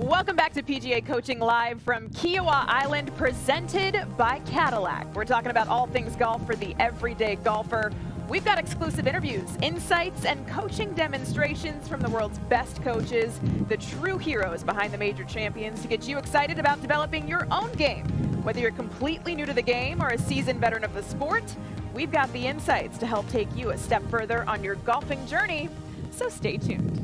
Welcome back to PGA Coaching live from Kiawah Island, presented by Cadillac. We're talking about all things golf for the everyday golfer. We've got exclusive interviews, insights, and coaching demonstrations from the world's best coaches, the true heroes behind the major champions, to get you excited about developing your own game. Whether you're completely new to the game or a seasoned veteran of the sport, we've got the insights to help take you a step further on your golfing journey, so stay tuned.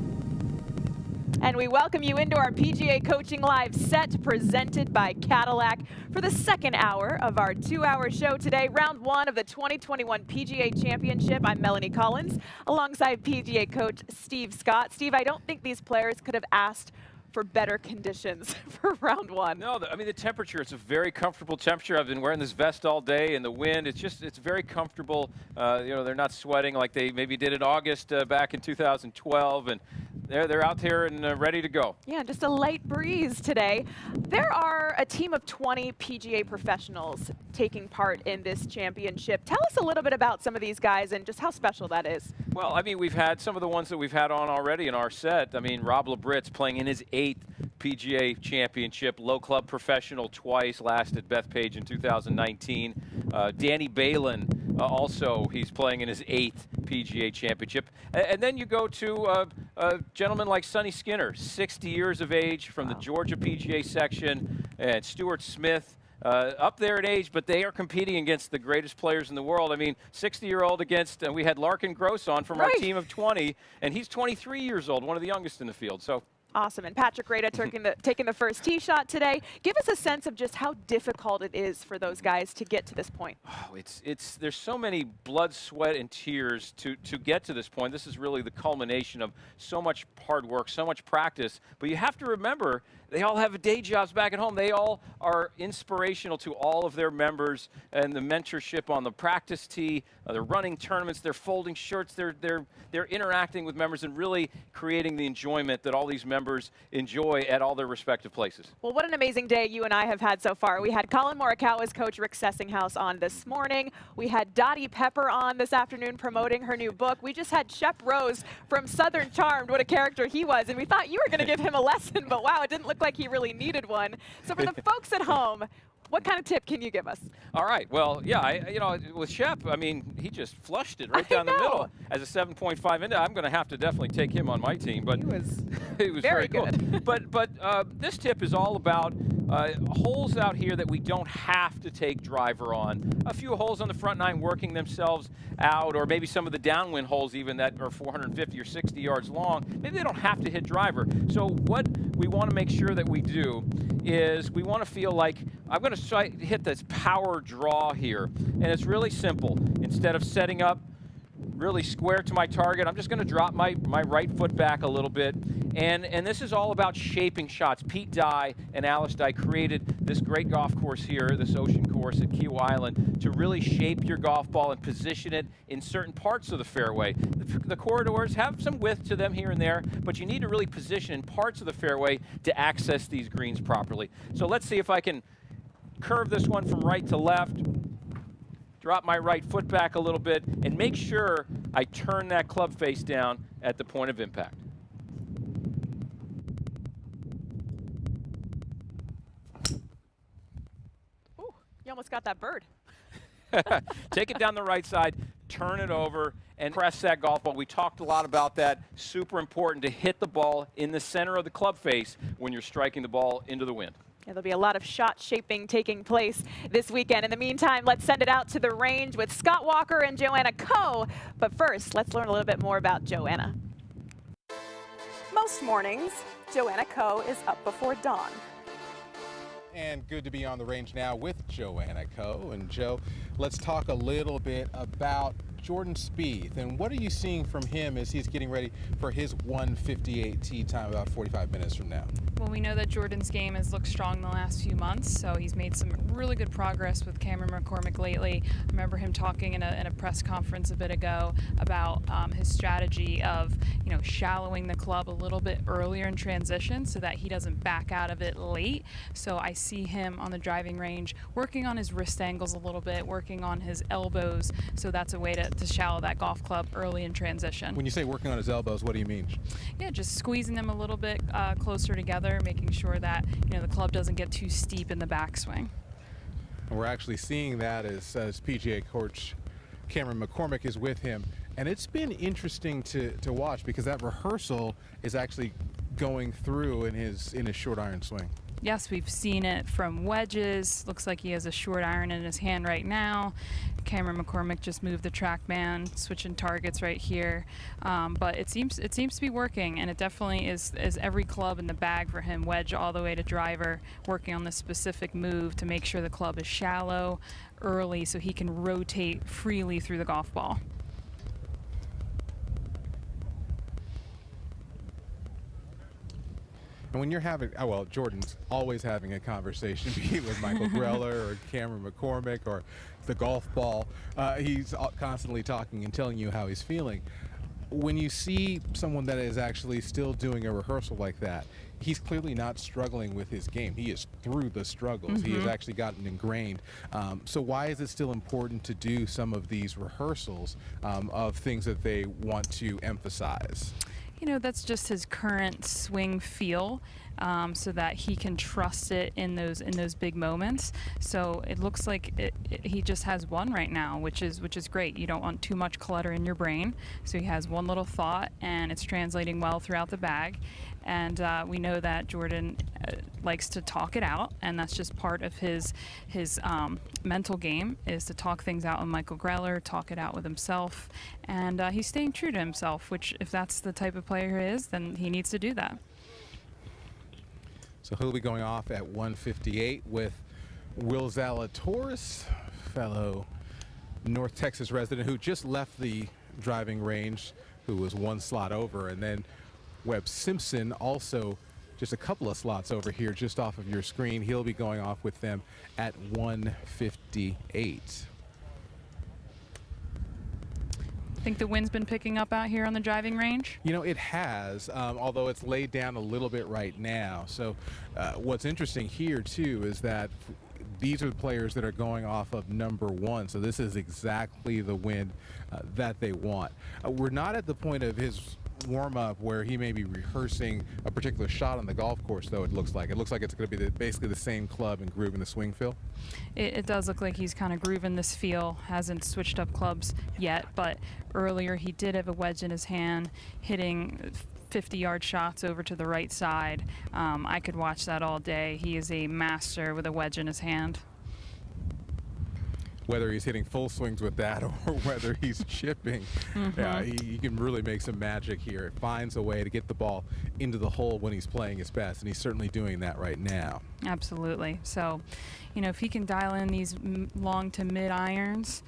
And we welcome you into our PGA Coaching Live set presented by Cadillac for the second hour of our 2-hour show today, round one of the 2021 PGA Championship. I'm Melanie Collins alongside PGA coach Steve Scott. Steve, I don't think these players could have asked for better conditions for round one. No, I mean, the temperature, it's a very comfortable temperature. I've been wearing this vest all day, and the wind, it's very comfortable. You know, they're not sweating like they maybe did in August back in 2012, and they're out there and ready to go. Yeah, just a light breeze today. There are a team of 20 PGA professionals taking part in this championship. Tell us a little bit about some of these guys and just how special that is. Well, I mean, we've had some of the ones that we've had on already in our set. I mean, Rob Labritz playing in his 8th PGA Championship, low club professional twice, last at Bethpage in 2019. Danny Balin, also, he's playing in his 8th PGA Championship. And then you go to a gentleman like Sonny Skinner, 60 years of age, from the Georgia PGA section, and Stuart Smith, up there in age, but they are competing against the greatest players in the world. I mean, 60-year-old against, we had Larkin Gross on from our team of 20, and he's 23 years old, one of the youngest in the field. So. Awesome. And Patrick Rada taking the first tee shot today. Give us a sense of just how difficult it is for those guys to get to this point. Oh, there's so many blood, sweat, and tears to get to this point. This is really the culmination of so much hard work, so much practice. But you have to remember, they all have day jobs back at home. They all are inspirational to all of their members, and the mentorship on the practice tee, they're running tournaments, they're folding shirts, they're interacting with members and really creating the enjoyment that all these members enjoy at all their respective places. Well, what an amazing day you and I have had so far. We had Colin Morikawa's coach Rick Sessinghaus on this morning. We had Dottie Pepper on this afternoon promoting her new book. We just had Shep Rose from Southern Charmed, what a character he was, and we thought you were going to give him a lesson, but wow, it didn't look like he really needed one. So for the folks at home, what kind of tip can you give us? All right. Well, yeah, you know, with Shep, I mean, he just flushed it right down the middle. As a 7.5 into, I'm going to have to definitely take him on my team. But he was very good. Cool. But this tip is all about holes out here that we don't have to take driver on. A few holes on the front nine working themselves out, or maybe some of the downwind holes even that are 450 or 60 yards long. Maybe they don't have to hit driver. So what we want to make sure that we do is we want to feel like I'm going to hit this power draw here. And it's really simple. Instead of setting up really square to my target, I'm just going to drop my right foot back a little bit. And this is all about shaping shots. Pete Dye and Alice Dye created this great golf course here, this ocean course at Kiawah Island, to really shape your golf ball and position it in certain parts of the fairway. The corridors have some width to them here and there, but you need to really position in parts of the fairway to access these greens properly. So let's see if I can curve this one from right to left, drop my right foot back a little bit, and make sure I turn that club face down at the point of impact. Ooh, you almost got that bird. Take it down the right side, turn it over, and press that golf ball. We talked a lot about that. Super important to hit the ball in the center of the club face when you're striking the ball into the wind. Yeah, there'll be a lot of shot shaping taking place this weekend. In the meantime, let's send it out to the range with Scott Walker and Joanna Coe. But first, let's learn a little bit more about Joanna. Most mornings, Joanna Coe is up before dawn. And good to be on the range now with Joanna Coe. And Joe, let's talk a little bit about Jordan Spieth. And what are you seeing from him as he's getting ready for his 1:58 tee time about 45 minutes from now? Well, we know that Jordan's game has looked strong the last few months, so he's made some really good progress with Cameron McCormick lately. I remember him talking in a press conference a bit ago about his strategy of, shallowing the club a little bit earlier in transition so that he doesn't back out of it late. So I see him on the driving range working on his wrist angles a little bit, working on his elbows. So that's a way to shallow that golf club early in transition. When you say working on his elbows, what do you mean? Yeah, just squeezing them a little bit closer together, making sure that the club doesn't get too steep in the backswing. And we're actually seeing that as PGA coach Cameron McCormick is with him. And it's been interesting to watch because that rehearsal is actually going through in his short iron swing. Yes, we've seen it from wedges. Looks like he has a short iron in his hand right now. Cameron McCormick just moved the TrackMan, switching targets right here. But it seems to be working, and it definitely is every club in the bag for him, wedge all the way to driver, working on this specific move to make sure the club is shallow early so he can rotate freely through the golf ball. And when you're having, well, Jordan's always having a conversation, be it with Michael Greller or Cameron McCormick or the golf ball. He's constantly talking and telling you how he's feeling. When you see someone that is actually still doing a rehearsal like that, he's clearly not struggling with his game. He is through the struggles. He has actually gotten ingrained. So why is it still important to do some of these rehearsals of things that they want to emphasize? That's just his current swing feel, so that he can trust it in those big moments. So it looks like he just has one right now, which is great. You don't want too much clutter in your brain. So he has one little thought, and it's translating well throughout the bag. And we know that Jordan likes to talk it out, and that's just part of his mental game, is to talk things out with Michael Greller, talk it out with himself, and he's staying true to himself, which if that's the type of player he is, then he needs to do that. So he'll be going off at 158 with Will Zalatoris, fellow North Texas resident who just left the driving range, who was one slot over, and then Webb Simpson also just a couple of slots over here just off of your screen. He'll be going off with them at 158. Think the wind's been picking up out here on the driving range? It has, although it's laid down a little bit right now. So what's interesting here too is that these are the players that are going off of number one. So this is exactly the wind that they want. We're not at the point of his warm-up where he may be rehearsing a particular shot on the golf course, though. It looks like it's going to be basically the same club and groove in the swing feel. It does look like he's kind of grooving this feel. Hasn't switched up clubs yet, but earlier he did have a wedge in his hand, hitting 50-yard shots over to the right side. I could watch that all day. He is a master with a wedge in his hand. Whether he's hitting full swings with that or whether he's chipping, yeah, he can really make some magic here. It finds a way to get the ball into the hole when he's playing his best, and he's certainly doing that right now. Absolutely. So, if he can dial in these long to mid irons,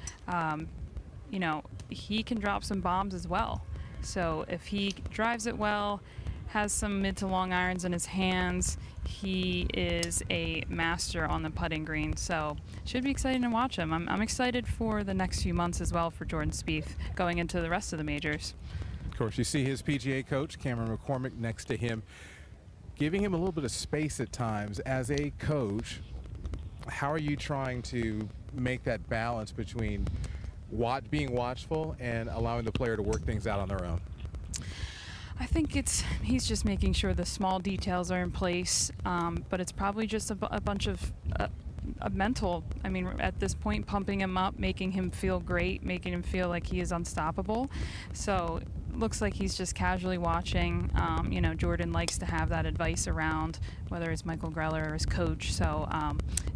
he can drop some bombs as well. So if he drives it well, has some mid to long irons in his hands, he is a master on the putting green. So should be exciting to watch him. I'm excited for the next few months as well for Jordan Spieth going into the rest of the majors. Of course, you see his PGA coach, Cameron McCormick, next to him, giving him a little bit of space at times. As a coach, how are you trying to make that balance between being watchful and allowing the player to work things out on their own? I think he's just making sure the small details are in place, but it's probably just a bunch of a mental, at this point, pumping him up, making him feel great, making him feel like he is unstoppable. So looks like he's just casually watching. Jordan likes to have that advice around, whether it's Michael Greller or his coach. So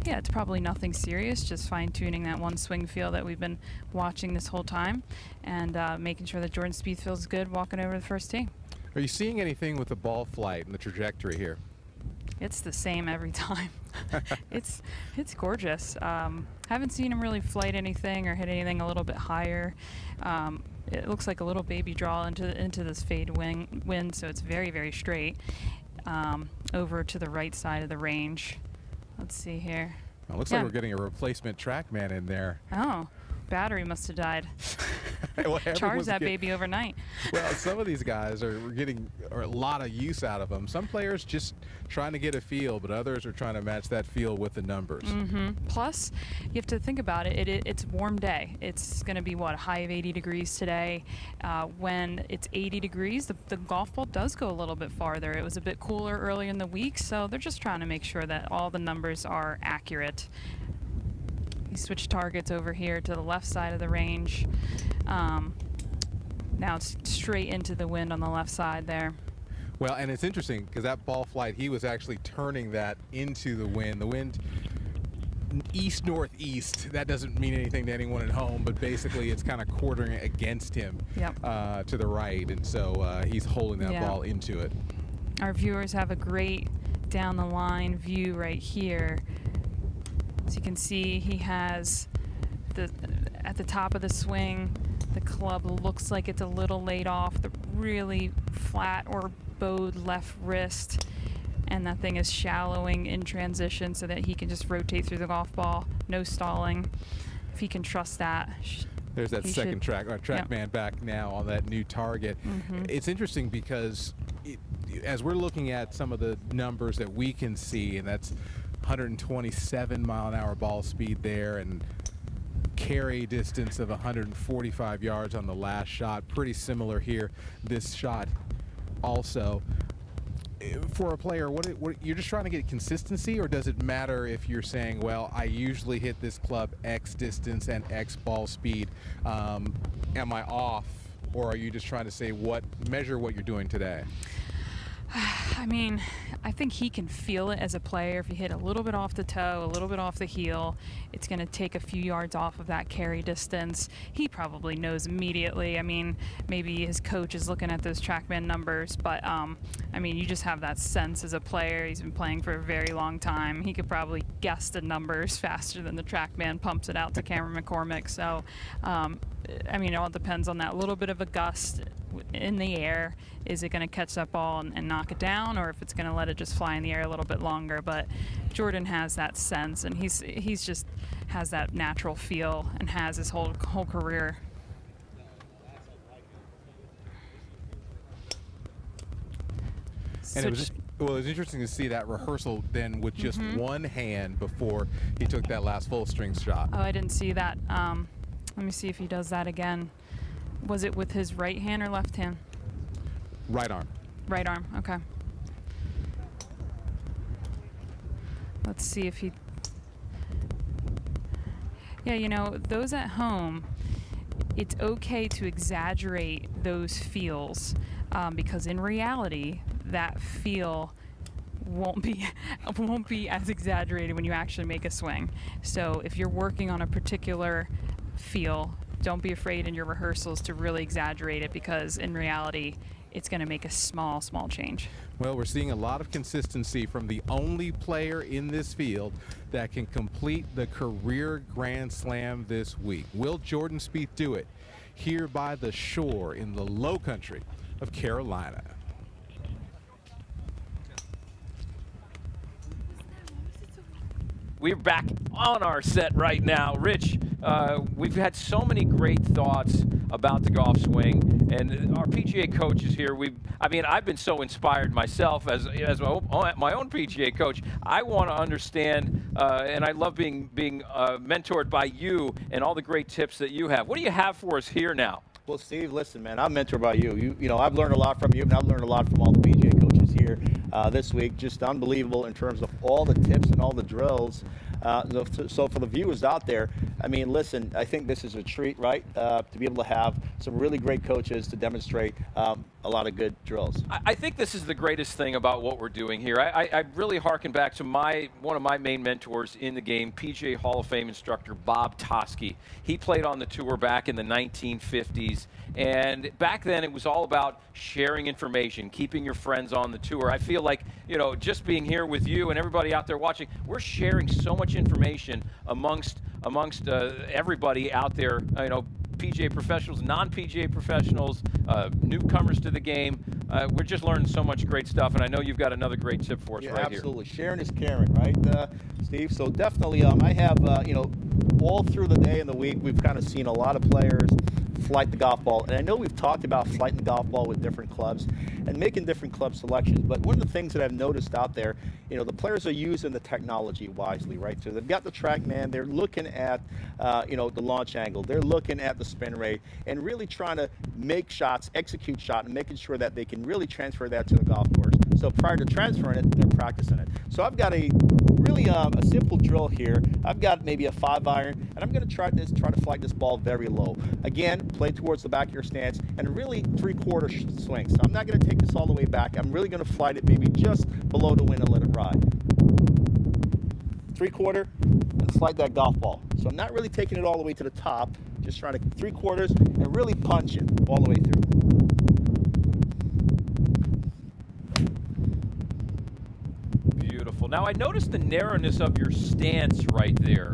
yeah, it's probably nothing serious, just fine-tuning that one swing feel that we've been watching this whole time, and making sure that Jordan Spieth feels good walking over the first tee. Are you seeing anything with the ball flight and the trajectory here? It's the same every time. It's gorgeous. Haven't seen him really flight anything or hit anything a little bit higher. It looks like a little baby draw into this fade wind, so it's very, very straight over to the right side of the range. Let's see here. Well, it looks like we're getting a replacement TrackMan in there. Oh. battery must have died. Well, Charge everyone's that get- baby overnight. Well, some of these guys are getting a lot of use out of them. Some players just trying to get a feel, but others are trying to match that feel with the numbers. Plus, you have to think about it. It's a warm day. It's going to be, what, a high of 80 degrees today. When it's 80 degrees, the golf ball does go a little bit farther. It was a bit cooler earlier in the week, so they're just trying to make sure that all the numbers are accurate. He switched targets over here to the left side of the range. Now it's straight into the wind on the left side there. Well, and it's interesting because that ball flight, he was actually turning that into the wind. The wind east-northeast. That doesn't mean anything to anyone at home, but basically it's kind of quartering against him to the right, and so he's holding that ball into it. Our viewers have a great down the line view right here. As you can see, he has at the top of the swing, the club looks like it's a little laid off the really flat or bowed left wrist, and that thing is shallowing in transition so that he can just rotate through the golf ball, no stalling. If he can trust that. There's that second track man back now on that new target. It's interesting because as we're looking at some of the numbers that we can see, and that's 127 mile an hour ball speed there, and carry distance of 145 yards on the last shot. Pretty similar here. This shot also. For a player, what you're just trying to get consistency, or does it matter if you're saying, well, I usually hit this club X distance and X ball speed? Am I off, or are you just trying to say measure what you're doing today? I mean, I think he can feel it as a player. If you hit a little bit off the toe, a little bit off the heel, it's going to take a few yards off of that carry distance. He probably knows immediately. I mean, maybe his coach is looking at those TrackMan numbers, but I mean, you just have that sense as a player. He's been playing for a very long time. He could probably guess the numbers faster than the TrackMan pumps it out to Cameron McCormick. So, I mean, it all depends on that little bit of a gust in the air. Is it going to catch that ball and knock it down, or if it's going to let it just fly in the air a little bit longer? But Jordan has that sense, and he's just has that natural feel, and has his whole career. And it was interesting to see that rehearsal then with just one hand before he took that last full string shot. Oh, I didn't see that. Let me see if he does that again. Was it with his right hand or left hand? Right arm. Right arm, okay. Let's see if he... Yeah, you know, those at home, it's okay to exaggerate those feels because in reality, that feel won't be as exaggerated when you actually make a swing. So if you're working on a particular feel, don't be afraid in your rehearsals to really exaggerate it, because in reality, it's going to make a small change. Well, we're seeing a lot of consistency from the only player in this field that can complete the career Grand Slam this week. Will Jordan Spieth do it here by the shore in the low country of Carolina? We're back on our set right now. Rich, we've had so many great thoughts about the golf swing, and our PGA coach is here. I've been so inspired myself as my own PGA coach. I want to understand, and I love being mentored by you and all the great tips that you have. What do you have for us here now? Well, Steve, listen, man, I'm mentored by you. You know, I've learned a lot from you, and I've learned a lot from all the PGA coaches here this week. Just unbelievable in terms of all the tips and all the drills. So for the viewers out there, I mean, listen, I think this is a treat, right, to be able to have some really great coaches to demonstrate a lot of good drills. I think this is the greatest thing about what we're doing here. I really harken back to one of my main mentors in the game, PGA Hall of Fame instructor Bob Toski. He played on the tour back in the 1950s, and back then it was all about sharing information, keeping your friends on the tour. I feel like, you know, just being here with you and everybody out there watching, we're sharing so much information amongst everybody out there, you know, PGA professionals, non-PGA professionals, newcomers to the game. we're just learning so much great stuff, and I know you've got another great tip for us right absolutely. Sharing is caring, right, Steve? So definitely, I have, all through the day and the week, we've kind of seen a lot of players flight the golf ball. And I know we've talked about flighting the golf ball with different clubs and making different club selections. But one of the things that I've noticed out there, the players are using the technology wisely, right? So they've got the TrackMan. They're looking at, the launch angle. They're looking at the spin rate and really trying to make shots, execute shot, and making sure that they can really transfer that to the golf course. So prior to transferring it, they're practicing it. So I've got a simple drill here. I've got maybe a 5-iron, and I'm going to try to flight this ball very low. Again, play towards the back of your stance, and really 3/4 swing. So I'm not going to take this all the way back. I'm really going to flight it maybe just below the wind and let it ride. 3/4 and flight that golf ball. So I'm not really taking it all the way to the top, just trying to 3/4 and really punch it all the way through. Beautiful. Now, I noticed the narrowness of your stance right there.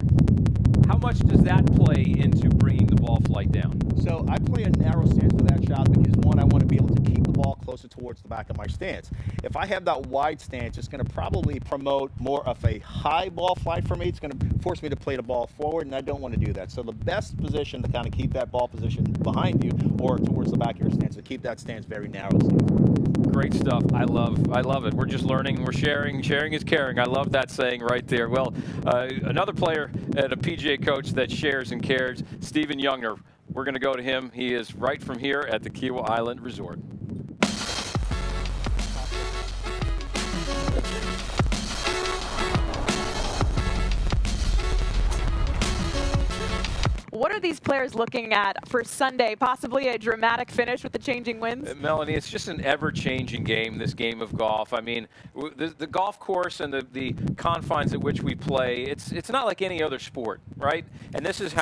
How much does that play into bringing the ball flight down? So I play a narrow stance for that shot because, one, I want to be able to keep the ball closer towards the back of my stance. If I have that wide stance, it's going to probably promote more of a high ball flight for me. It's going to force me to play the ball forward, and I don't want to do that. So the best position to kind of keep that ball position behind you or towards the back of your stance, to keep that stance very narrow, Steve. Great stuff. I love it. We're just learning. We're sharing. Sharing is caring. I love that saying right there. Well, another player and a PGA coach that shares and cares, Stephen Youngner. We're going to go to him. He is right from here at the Kiawah Island Resort. What are these players looking at for Sunday? Possibly a dramatic finish with the changing winds? Melanie, it's just an ever-changing game, this game of golf. I mean, the golf course and the confines at which we play, it's not like any other sport, right? And this is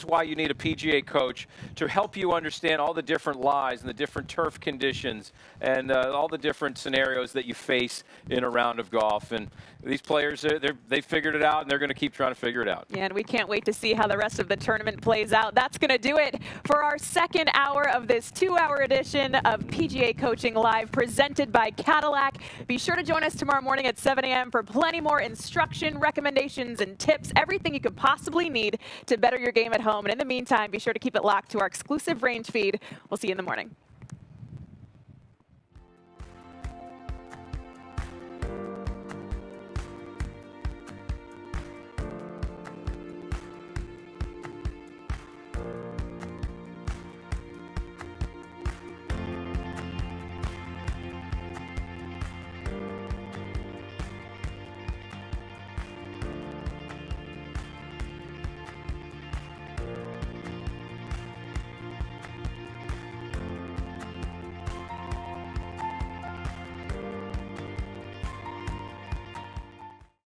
why you need a PGA coach to help you understand all the different lies and the different turf conditions and all the different scenarios that you face in a round of golf. And these players, they figured it out, and they're going to keep trying to figure it out. Yeah, and we can't wait to see how the rest of the tournament plays out. That's going to do it for our second hour of this 2-hour edition of PGA Coaching Live, presented by Cadillac. Be sure to join us tomorrow morning at 7 a.m. for plenty more instruction, recommendations, and tips, everything you could possibly need to better your game at home. And in the meantime, be sure to keep it locked to our exclusive range feed. We'll see you in the morning.